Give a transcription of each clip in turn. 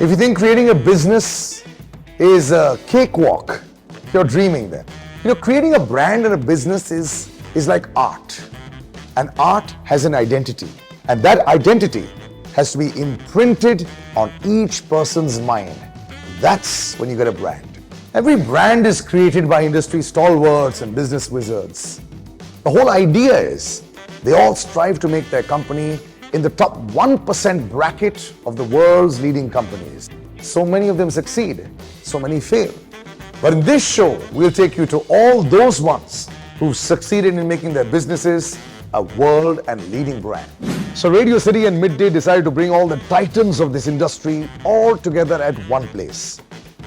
If you think creating a business is a cakewalk, you're dreaming then. Creating a brand and a business is like art. And art has an identity. And that identity has to be imprinted on each person's mind. That's when you get a brand. Every brand is created by industry stalwarts and business wizards. The whole idea is they all strive to make their company in the top 1% bracket of the world's leading companies. So many of them succeed, so many fail. But in this show, we'll take you to all those ones who've succeeded in making their businesses a world and leading brand. So Radio City and Midday decided to bring all the titans of this industry all together at one place.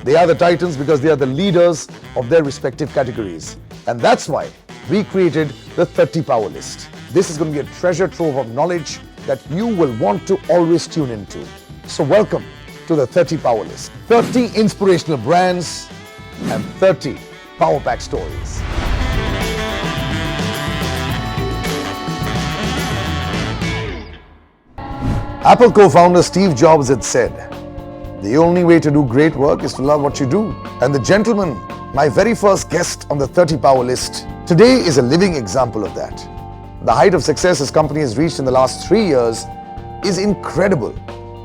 They are the titans because they are the leaders of their respective categories. And that's why we created the 30 Powerlist. This is going to be a treasure trove of knowledge that you will want to always tune into. So welcome to the 30 Powerlist. 30 inspirational brands and 30 Power Pack stories. Apple co-founder Steve Jobs had said, "The only way to do great work is to love what you do." And the gentleman, my very first guest on the 30 Power List, today is a living example of that. The height of success his company has reached in the last 3 years is incredible.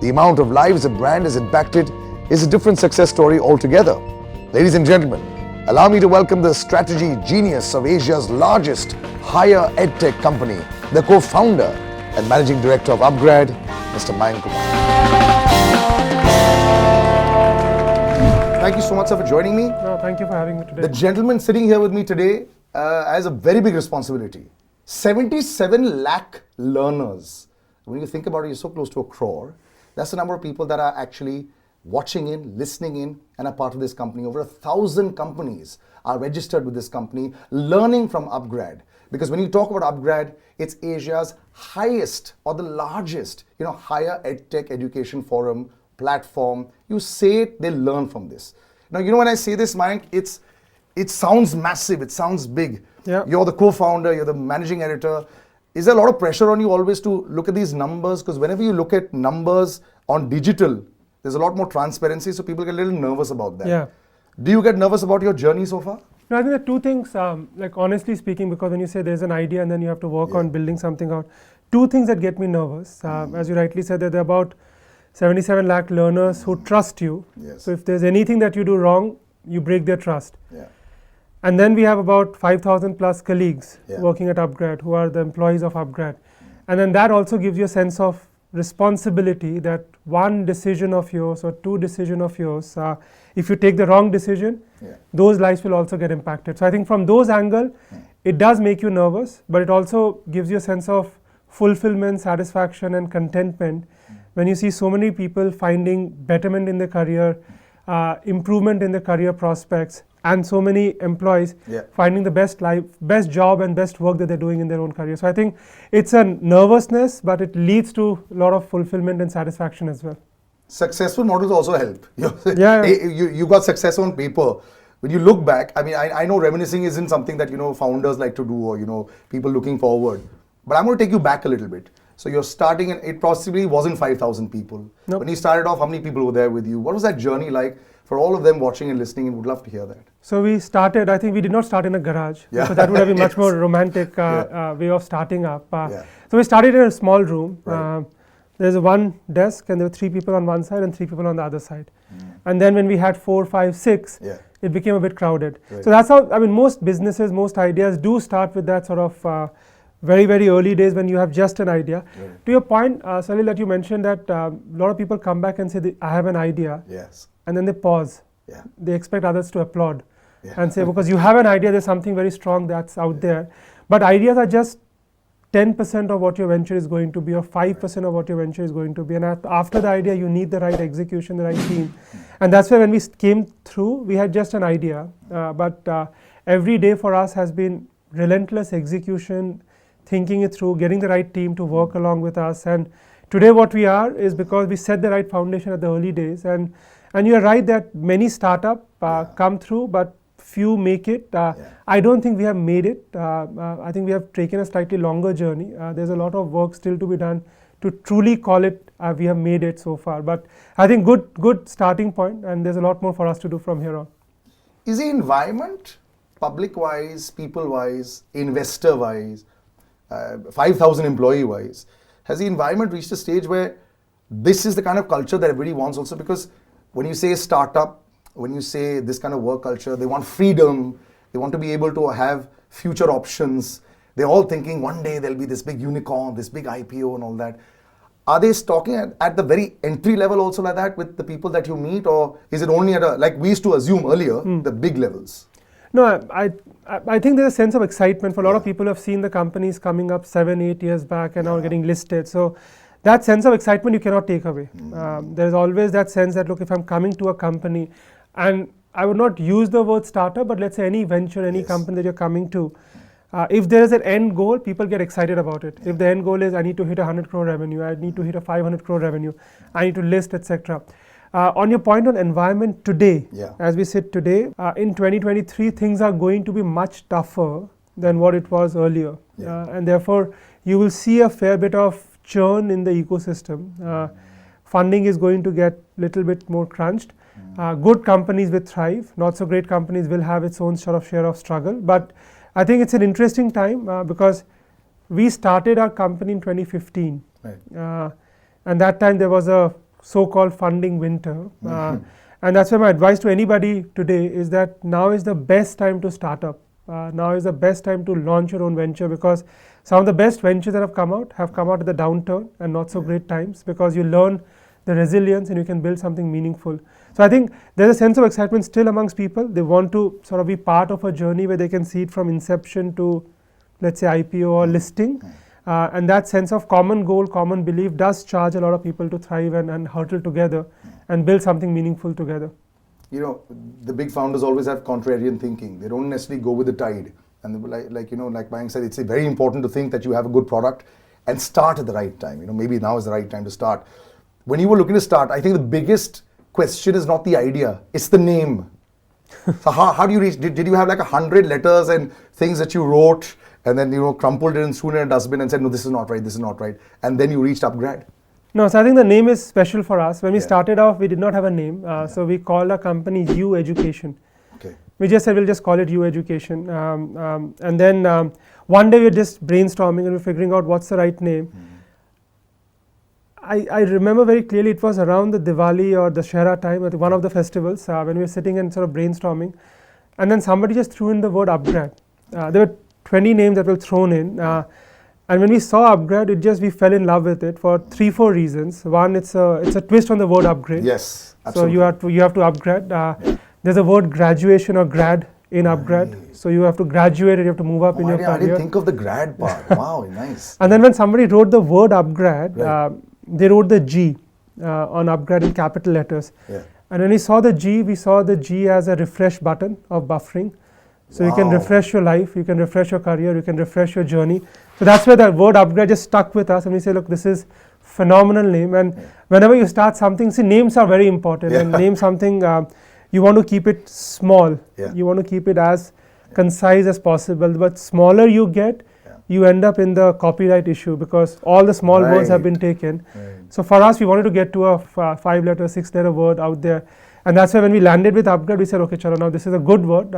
The amount of lives a brand has impacted is a different success story altogether. Ladies and gentlemen, allow me to welcome the strategy genius of Asia's largest higher EdTech company, the co-founder and managing director of upGrad, Mr. Mayank Kumar. Thank you so much, sir, for joining me. No, thank you for having me today. The gentleman sitting here with me today has a very big responsibility. 77 lakh learners. When you think about it, you're so close to a crore. That's the number of people that are actually watching in, listening in, and are part of this company. Over 1,000 companies are registered with this company, learning from upGrad. Because when you talk about upGrad, it's Asia's highest or the largest, higher EdTech education forum, platform. You say it, they learn from this. Now, when I say this, Mayank, it sounds massive, it sounds big. Yeah. You're the co-founder, you're the managing editor. Is there a lot of pressure on you always to look at these numbers? Because whenever you look at numbers on digital, there's a lot more transparency, so people get a little nervous about that. Yeah. Do you get nervous about your journey so far? No, I think there are two things, like honestly speaking, because when you say there's an idea and then you have to work on building something out, two things that get me nervous. As you rightly said, that there are about 77 lakh learners who trust you. Yes. So if there's anything that you do wrong, you break their trust. Yeah. And then we have about 5,000 plus colleagues Yeah. working at upGrad who are the employees of upGrad. And then that also gives you a sense of responsibility that one decision of yours or two decision of yours, if you take the wrong decision, those lives will also get impacted. So I think from those angle, it does make you nervous, but it also gives you a sense of fulfillment, satisfaction and contentment when you see so many people finding betterment in their career, improvement in their career prospects, and so many employees finding the best life, best job and best work that they're doing in their own career. So I think it's a nervousness, but it leads to a lot of fulfillment and satisfaction as well. Successful models also help. Yeah. You got success on paper. When you look back, I know reminiscing isn't something that founders like to do or people looking forward. But I'm going to take you back a little bit. So you're starting, and it possibly wasn't 5,000 people. Nope. When you started off, how many people were there with you? What was that journey like for all of them watching and listening? And would love to hear that. So we started, I think we did not start in a garage, because that would have been much more romantic way of starting up. So we started in a small room. Right. There's one desk and there were 3 people on one side and 3 people on the other side. And then when we had 4, 5, 6, it became a bit crowded. Right. So that's how, most businesses, most ideas do start with that sort of very, very early days when you have just an idea. Right. To your point, Salil, that you mentioned that a lot of people come back and say, I have an idea. Yes. And then they pause. They expect others to applaud and say, because you have an idea, there's something very strong that's out there. But ideas are just 10% of what your venture is going to be, or 5% of what your venture is going to be. And after the idea, you need the right execution, the right team. And that's why when we came through, we had just an idea. But every day for us has been relentless execution, thinking it through, getting the right team to work along with us. And today what we are is because we set the right foundation at the early days. And you're right that many startups come through, but few make it. I don't think we have made it. I think we have taken a slightly longer journey. There's a lot of work still to be done to truly call it we have made it so far. But I think good starting point, and there's a lot more for us to do from here on. Is the environment, public-wise, people-wise, investor-wise, 5,000 employee-wise, has the environment reached a stage where this is the kind of culture that everybody wants also? Because when you say startup, when you say this kind of work culture, they want freedom, they want to be able to have future options. They're all thinking one day there'll be this big unicorn, this big IPO and all that. Are they talking at the very entry level also like that with the people that you meet, or is it only at like we used to assume earlier, the big levels? No, I think there's a sense of excitement for a lot of people who have seen the companies coming up 7-8 years back and now getting listed. So that sense of excitement you cannot take away. There's always that sense that, look, if I'm coming to a company, and I would not use the word startup, but let's say any venture, any company that you're coming to, if there is an end goal, people get excited about it. If the end goal is I need to hit 100 crore revenue, I need to hit a 500 crore revenue, I need to list, etc. On your point on environment today, as we sit today, in 2023, things are going to be much tougher than what it was earlier. And therefore, you will see a fair bit of churn in the ecosystem. Funding is going to get a little bit more crunched. Good companies will thrive, not so great companies will have its own sort of share of struggle. But I think it's an interesting time because we started our company in 2015. And that time there was a so-called funding winter. And that's why my advice to anybody today is that now is the best time to start up. Now is the best time to launch your own venture, because some of the best ventures that have come out at the downturn and not so great times, because you learn the resilience and you can build something meaningful. So I think there's a sense of excitement still amongst people. They want to sort of be part of a journey where they can see it from inception to, let's say, IPO or listing. And that sense of common goal, common belief does charge a lot of people to thrive and hurtle together and build something meaningful together. You know, the big founders always have contrarian thinking. They don't necessarily go with the tide. And like Mayank said, it's very important to think that you have a good product and start at the right time. You know, maybe now is the right time to start. When you were looking to start, I think the biggest question is not the idea, it's the name. So how do you reach, did you have like 100 letters and things that you wrote and then, crumpled it and threw it in a dustbin and said, no, this is not right. And then you reached upGrad? No, so I think the name is special for us. When we started off, we did not have a name. So we called our company U Education. Okay. We just said we'll just call it U Education. And then one day we were just brainstorming and we were figuring out what's the right name. I remember very clearly it was around the Diwali or the Shahra time at one of the festivals when we were sitting and sort of brainstorming. And then somebody just threw in the word upGrad. There were 20 names that were thrown in. And when we saw upGrad, we fell in love with it for 3-4 reasons. One, it's a twist on the word upgrade. Yes, absolutely. So you have to upgrade. There's a word graduation or grad in upGrad. So you have to graduate and you have to move up in your career. I didn't think of the grad part. Wow, nice. And then when somebody wrote the word upGrad, they wrote the G on upGrad in capital letters. And when we saw the G as a refresh button of buffering. So you can refresh your life, you can refresh your career, you can refresh your journey. So that's where the word upGrad just stuck with us, and we say, look, this is phenomenal name. And whenever you start something, see, names are very important. And name something, you want to keep it small. You want to keep it as concise as possible. But smaller you get, you end up in the copyright issue because all the small words have been taken. So for us, we wanted to get to a 5-letter, 6-letter word out there. And that's why when we landed with upGrad, we said, okay, chalo, now this is a good word.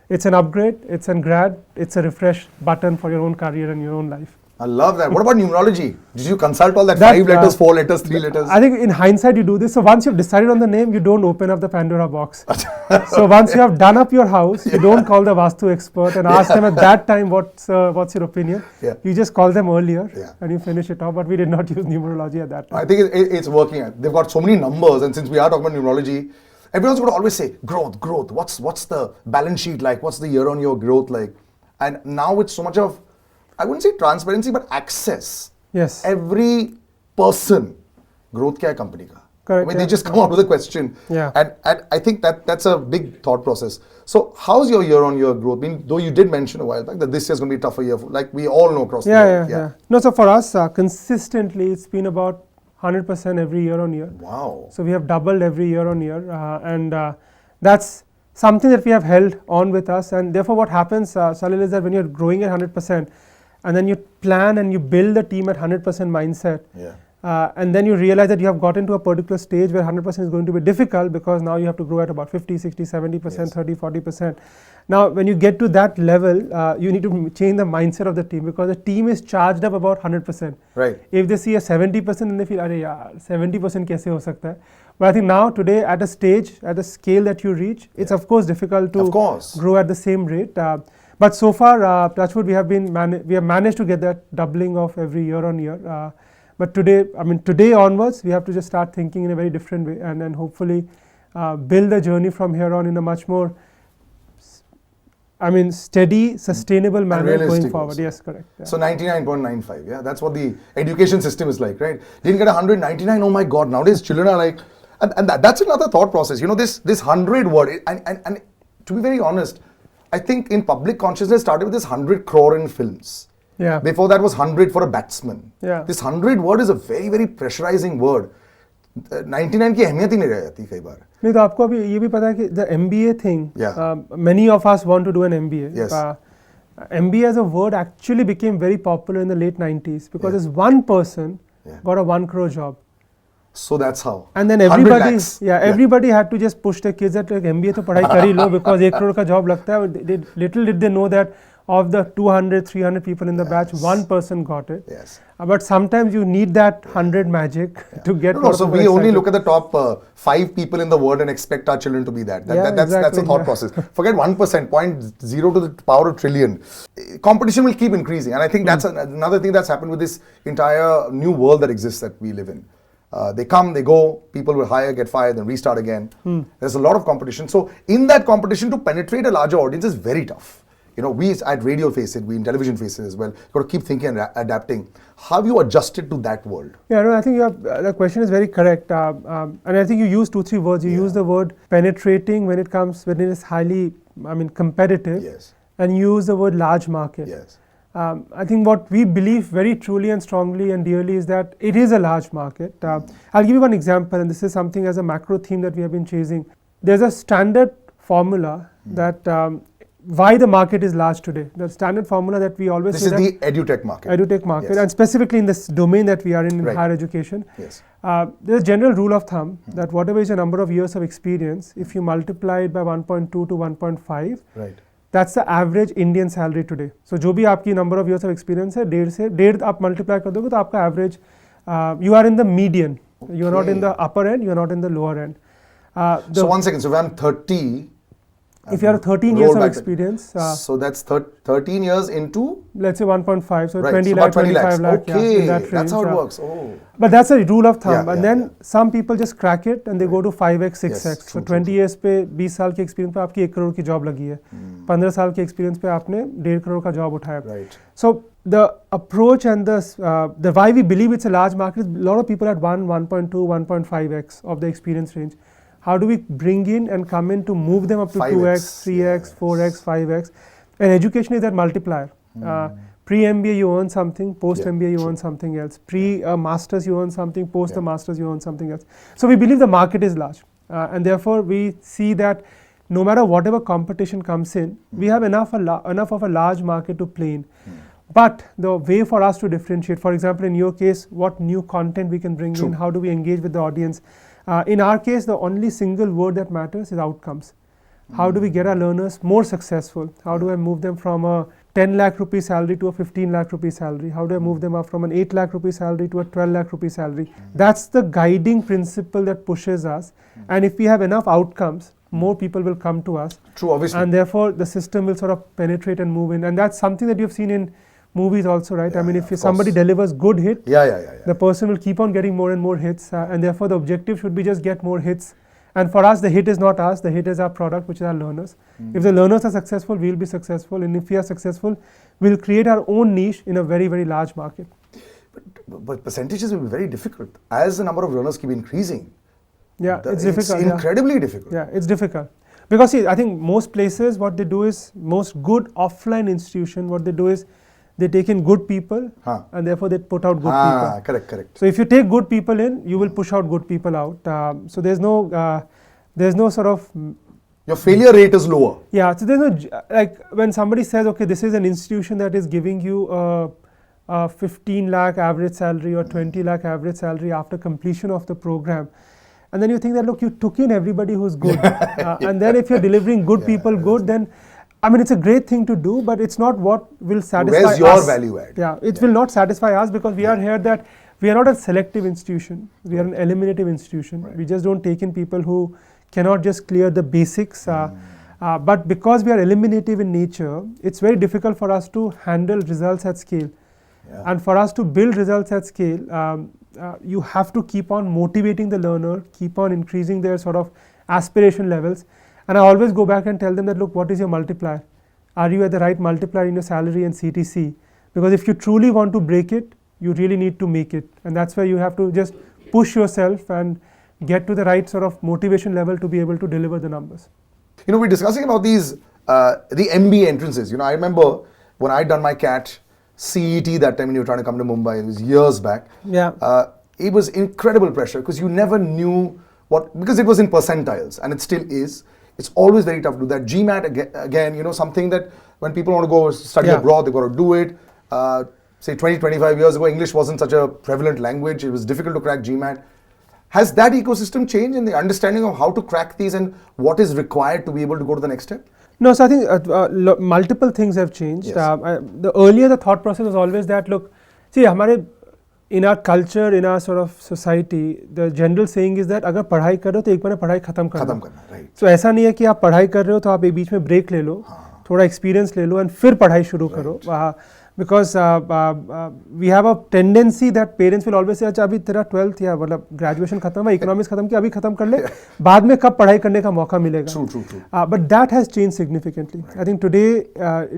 It's an upgrade, it's a grad, it's a refresh button for your own career and your own life. I love that. What about numerology? Did you consult all that 5 letters, 4 letters, 3 letters? I think in hindsight you do this. So once you've decided on the name, you don't open up the Pandora box. So once you have done up your house, you don't call the Vastu expert and ask them at that time what's your opinion. You just call them earlier and you finish it off. But we did not use numerology at that time. I think it's working. They've got so many numbers, and since we are talking about numerology, everyone's going to always say growth. What's the balance sheet like? What's the year-on-year growth like? And now it's so much of, I wouldn't say transparency, but access. Yes. Every person, growth kya hai company ka? Correct. I mean, they just come out with a question. And I think that's a big thought process. So how's your year-on-year growth? I mean, though you did mention a while back that this year's going to be a tougher year, like we all know across the world. No, so for us, consistently, it's been about 100% every year on year. Wow. So we have doubled every year on year. And that's something that we have held on with us. And therefore what happens, Salil, is that when you're growing at 100%, and then you plan and you build the team at 100% mindset, and then you realize that you have gotten to a particular stage where 100% is going to be difficult, because now you have to grow at about 50, 60, 70%, 30, 40%. Now, when you get to that level, you need to change the mindset of the team, because the team is charged up about 100%. Right. If they see a 70%, then they feel, "Arey yaar, 70% kaise ho sakta hai?" But I think now, today, at a stage, at a scale that you reach, it's of course difficult to grow at the same rate. But so far, touchwood, we have managed to get that doubling of every year on year. But today onwards, we have to just start thinking in a very different way, and then hopefully build the journey from here on in a much more, steady, sustainable manner going forward. Also. Yes, correct. Yeah. So 99.95, yeah, that's what the education system is like, right? Didn't get 199, oh my God, nowadays children are like, and that's another thought process. This 100 word, and to be very honest, I think in public consciousness started with this 100 crore in films. Yeah. Before that was 100 for a batsman. Yeah. This 100 word is a very, very pressurizing word. 99 की अहमियत ही नहीं रह जाती कई बार. नहीं तो आपको अभी ये भी पता है कि the MBA thing, many of us want to do an MBA. Yes. MBA as a word actually became very popular in the late 90s, because this one person got a 1 crore job. So that's how. And then everybody had to just push their kids that like, MBA तो पढ़ाई कर ही लो, because 1 crore का job लगता है. Little did they know that of the 200, 300 people in the batch, one person got it. Yes. But sometimes you need that 100 magic to get. No, so we only look at the top 5 people in the world and expect our children to be that. That's a thought process. Forget 1%, 0.0 to the power of trillion. Competition will keep increasing, and I think that's another thing that's happened with this entire new world that exists that we live in. They come, they go, people will hire, get fired, then restart again. There's a lot of competition. So in that competition, to penetrate a larger audience is very tough. We at radio face it, we in television face it as well. You've got to keep thinking and adapting. How have you adjusted to that world? Yeah, no, I think the question is very correct. And I think you use 2-3 words. You use the word penetrating when it is highly, competitive. Yes. And you use the word large market. Yes. I think what we believe very truly and strongly and dearly is that it is a large market. I'll give you one example, and this is something as a macro theme that we have been chasing. There's a standard formula that why the market is large today. The standard formula that we always say. This is the EdTech market. EdTech market, and specifically in this domain that we are in higher education. Yes. There's a general rule of thumb that whatever is your number of years of experience, if you multiply it by 1.2 to 1.5, that's the average Indian salary today. So जो भी आपकी number of years of experience है, 1.5 आप multiply कर दोगे तो आपका average, you are in the median. You are not in the upper end, you are not in the lower end. So 1 second, so if I'm 30, if you have 13 years of experience. So that's 13 years into? Let's say 1.5, so 20 lakh, 25 lakh. Okay, that's how it works. Oh. But that's a rule of thumb. And then some people just crack it and they go to 5x, 6x. So 20 years पे 20 साल के experience पे आपकी 1 करोड़ की job लगी है. 15 साल के experience पे आपने 1.5 करोड़ का job उठाया. Right. So the approach and the why we believe it's a large market is a lot of people at 1.2, 1.5x of the experience range. How do we bring in and come in to move them up to 2x, 3x, 4x, 5x? And education is that multiplier. Pre-MBA you earn something, post-MBA you earn something else. Pre-masters you earn something, post the masters you earn something else. So we believe the market is large. And therefore we see that no matter whatever competition comes in, we have enough of a large market to play in. But the way for us to differentiate, for example, in your case, what new content we can bring in, how do we engage with the audience? In our case, the only single word that matters is outcomes. How do we get our learners more successful? How do I move them from a 10 lakh rupee salary to a 15 lakh rupee salary? How do I move them up from an 8 lakh rupee salary to a 12 lakh rupee salary? That's the guiding principle that pushes us. And if we have enough outcomes, more people will come to us. True, obviously. And therefore, the system will sort of penetrate and move in. And that's something that you've seen in movies also, right? I mean, if somebody delivers good hit, the person will keep on getting more and more hits, and therefore the objective should be just get more hits. And for us, the hit is not us, the hit is our product, which is our learners. If the learners are successful, we'll be successful, and if we are successful, we'll create our own niche in a very, very large market. But percentages will be very difficult as the number of learners keep increasing. Yeah, it's difficult. It's incredibly difficult. Yeah, it's difficult. Because see, I think most places, what they do is, most good offline institution, what they do is, they take in good people and therefore they put out good people. Correct. So if you take good people in, you will push out good people out. So there's no sort of... Your failure rate is lower. Yeah, so there's no, like when somebody says, okay, this is an institution that is giving you a 15 lakh average salary or 20 lakh average salary after completion of the program. And then you think that, look, you took in everybody who's good. And then if you're delivering good people good, then, I mean, it's a great thing to do, but it's not what will satisfy us. Where's your value add? Yeah, it will not satisfy us because we are here that we are not a selective institution. We are an eliminative institution. Right. We just don't take in people who cannot just clear the basics. But because we are eliminative in nature, it's very difficult for us to handle results at scale. Yeah. And for us to build results at scale, you have to keep on motivating the learner, keep on increasing their sort of aspiration levels. And I always go back and tell them that, look, what is your multiplier? Are you at the right multiplier in your salary and CTC? Because if you truly want to break it, you really need to make it. And that's where you have to just push yourself and get to the right sort of motivation level to be able to deliver the numbers. You know, we're discussing about these, the MBA entrances. You know, I remember when I'd done my CAT, CET that time when you were trying to come to Mumbai, it was years back. Yeah. It was incredible pressure because you never knew because it was in percentiles and it still is. It's always very tough to do that. GMAT again, you know, something that when people want to go study abroad, they've got to do it. Say 20, 25 years ago, English wasn't such a prevalent language. It was difficult to crack GMAT. Has that ecosystem changed in the understanding of how to crack these and what is required to be able to go to the next step? No, so I think multiple things have changed. Yes. The earlier the thought process was always that, look, see, in our culture, in our sort of society, the general saying is that अगर पढ़ाई कर रहे हो तो एक बार पढ़ाई खत्म करना. Right. So ऐसा नहीं है कि आप पढ़ाई कर रहे हो तो आप एक बीच में ब्रेक ले लो, थोड़ा एक्सपीरियंस ले लो and फिर पढ़ाई शुरू करो. Because we have a tendency that parents will always say, अच्छा अभी तेरा 12th या मतलब graduation खत्म है, economics खत्म किया, अभी खत्म कर ले, बाद में कब पढ़ाई करने का मौका मिलेगा. True. But that has changed significantly. Right. I think today,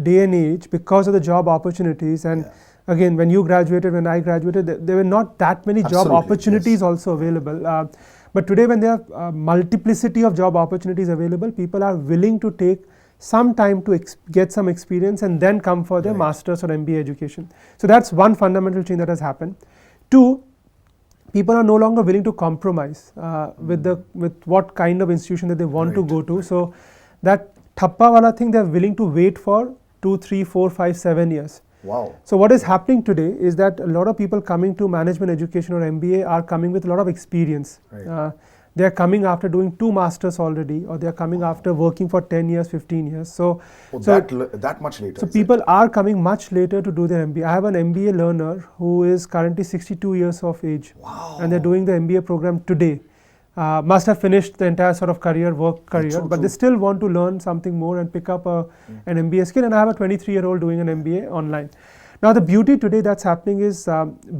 day and age, because of the job opportunities and again, when you graduated, when I graduated, there were not that many job opportunities also available. But today when there are multiplicity of job opportunities available, people are willing to take some time to get some experience and then come for their master's or MBA education. So that's one fundamental change that has happened. Two, people are no longer willing to compromise with what kind of institution that they want to go to. So that thappa wala thing, they're willing to wait for 2, 3, 4, 5, 7 years. Wow. So what is happening today is that a lot of people coming to management education or MBA are coming with a lot of experience. Right. They are coming after doing 2 masters already, or they are coming after working for 10 years, 15 years. So that much later. So people are coming much later to do their MBA. I have an MBA learner who is currently 62 years of age. Wow. And they're doing the MBA program today. Must have finished the entire sort of work career, but they still want to learn something more and pick up an MBA skill. And I have a 23-year-old doing an MBA online. Now the beauty today that's happening is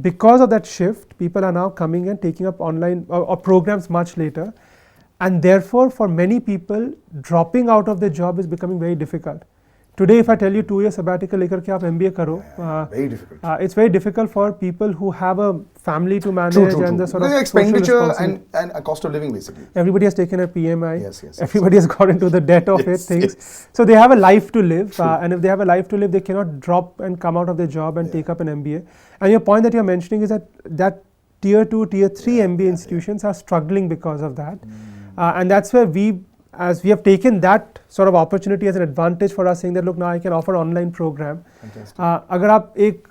because of that shift, people are now coming and taking up online or programs much later. And therefore, for many people, dropping out of their job is becoming very difficult. Today, if I tell you 2 years sabbatical lekar ke aap MBA karo, very difficult. It's very difficult for people who have a family to manage and the sort of expenditure and a cost of living basically. Everybody has taken a PMI. Yes. Everybody has got into the debt of things. Yes. So they have a life to live, and if they have a life to live, they cannot drop and come out of their job and take up an MBA. And your point that you're mentioning is that tier 2, tier 3 MBA institutions are struggling because of that, and that's where as we have taken that sort of opportunity as an advantage for us, saying that look, now I can offer online program. अगर आप एक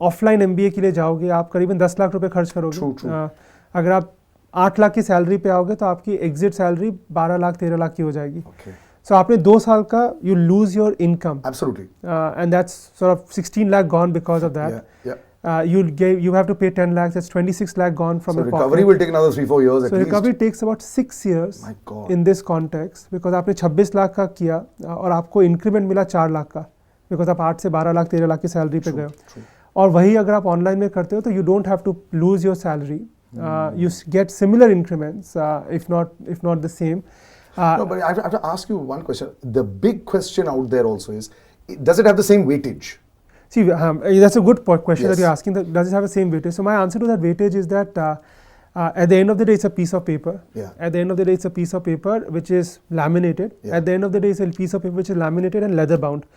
offline MBA के लिए जाओगे, आप करीबन 10 लाख रुपए खर्च करोगे. अगर आप 8 लाख की सैलरी पे आओगे तो आपकी एग्जिट सैलरी 12 लाख 13 लाख की हो जाएगी. So आपने 2 साल का you lose your income. Absolutely. And that's sort of 16 lakh gone because of that. You have to pay 10 lakhs, that's 26 lakh gone from your pocket. So recovery will take another 3-4 years at least. So recovery takes about 6 years in this context, because आपने 26 लाख का किया और आपको increment मिला 4 लाख का, because आप 8 से 12 लाख 13 लाख की सैलरी पे गए हो. और वही अगर आप ऑनलाइन में करते हो तो you don't have to lose your salary. You get similar increments, if not the same. No, but I have to ask you one question. The big question out there also is, does it have the same weightage? See, that's a good question that you're asking. Does it have the same weightage? So my answer to that weightage is that at the end of the day, it's a piece of paper. At the end of the day, it's a piece of paper which is laminated. At the end of the day, it's a piece of paper which is laminated and leather bound.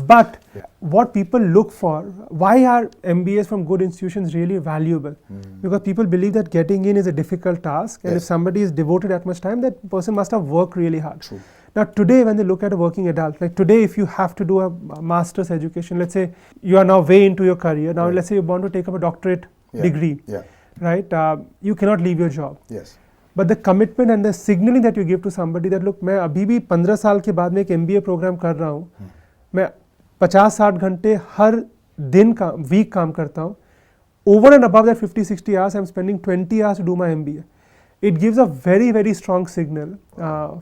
But what people look for, why are MBAs from good institutions really valuable? Because people believe that getting in is a difficult task, and if somebody is devoted that much time, that person must have worked really hard. Now today when they look at a working adult, like today if you have to do a master's education, let's say you are now way into your career, now let's say you want to take up a doctorate degree, right? You cannot leave your job. Yes. But the commitment and the signaling that you give to somebody that look, मैं अभी भी 15 साल के बाद में एक MBA programme कर रहा हूँ, मैं 50-60 घंटे हर दिन का वीक काम करता हूँ. Over and above that 50-60 hours, I'm spending 20 hours to do my MBA. It gives a very, very strong signal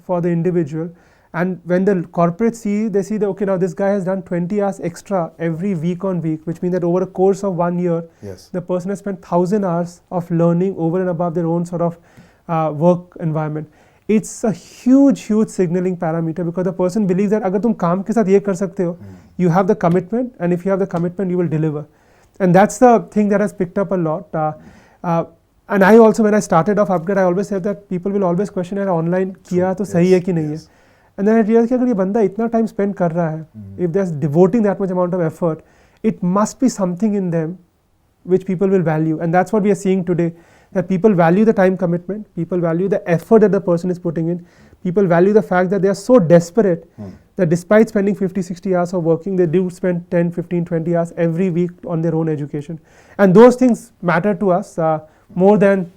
for the individual. And when the corporates see, they see that, okay, now this guy has done 20 hours extra every week on week, which means that over a course of 1 year, the person has spent 1,000 hours of learning over and above their own sort of work environment. It's a huge, huge signaling parameter because the person believes that अगर तुम काम के साथ ये कर सकते हो, you have the commitment, and if you have the commitment, you will deliver. And that's the thing that has picked up a lot. And I also, when I started off upGrad, I always said that people will always question, यार online किया तो सही है कि नहीं है. And then I realized कि अगर ये बंदा इतना time spend कर रहा है, if they're devoting that much amount of effort, it must be something in them which people will value. And that's what we are seeing today, that people value the time commitment, people value the effort that the person is putting in, people value the fact that they are so desperate that despite spending 50-60 hours of working, they do spend 10, 15, 20 hours every week on their own education. And those things matter to us more than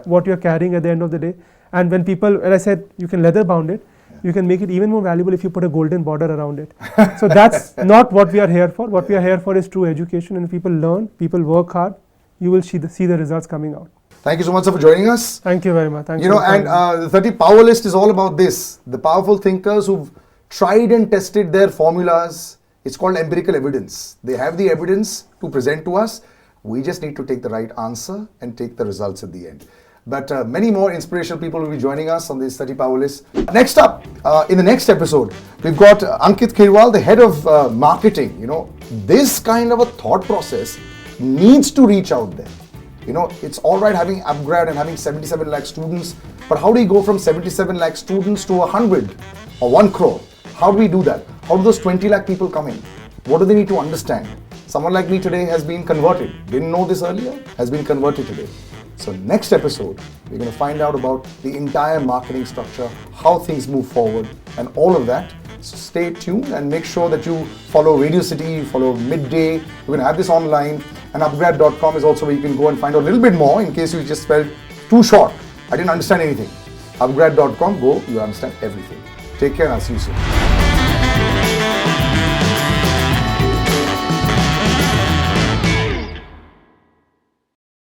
what you're carrying at the end of the day. And when people, and I said, you can leather bound it, you can make it even more valuable if you put a golden border around it. So that's not what we are here for. What we are here for is true education, and if people learn, people work hard, you will see the results coming out. Thank you so much for joining us. Thank you very much. Thanks, and the 30 Powerlist is all about this. The powerful thinkers who've tried and tested their formulas. It's called empirical evidence. They have the evidence to present to us. We just need to take the right answer and take the results at the end. But many more inspirational people will be joining us on this 30 Powerlist. Next up, in the next episode, we've got Ankit Khirwal, the head of marketing. This kind of a thought process needs to reach out there. It's all right having upGrad and having 77 lakh students, but how do you go from 77 lakh students to 100 or 1 crore? How do we do that? How do those 20 lakh people come in? What do they need to understand? Someone like me today has been converted. Didn't know this earlier, has been converted today. So next episode, we're going to find out about the entire marketing structure, how things move forward, and all of that. So stay tuned and make sure that you follow Radio City, follow Midday. We're going to have this online, and upgrad.com is also where you can go and find out a little bit more in case you just felt too short. I didn't understand anything. Upgrad.com, go, you understand everything. Take care and I'll see you soon.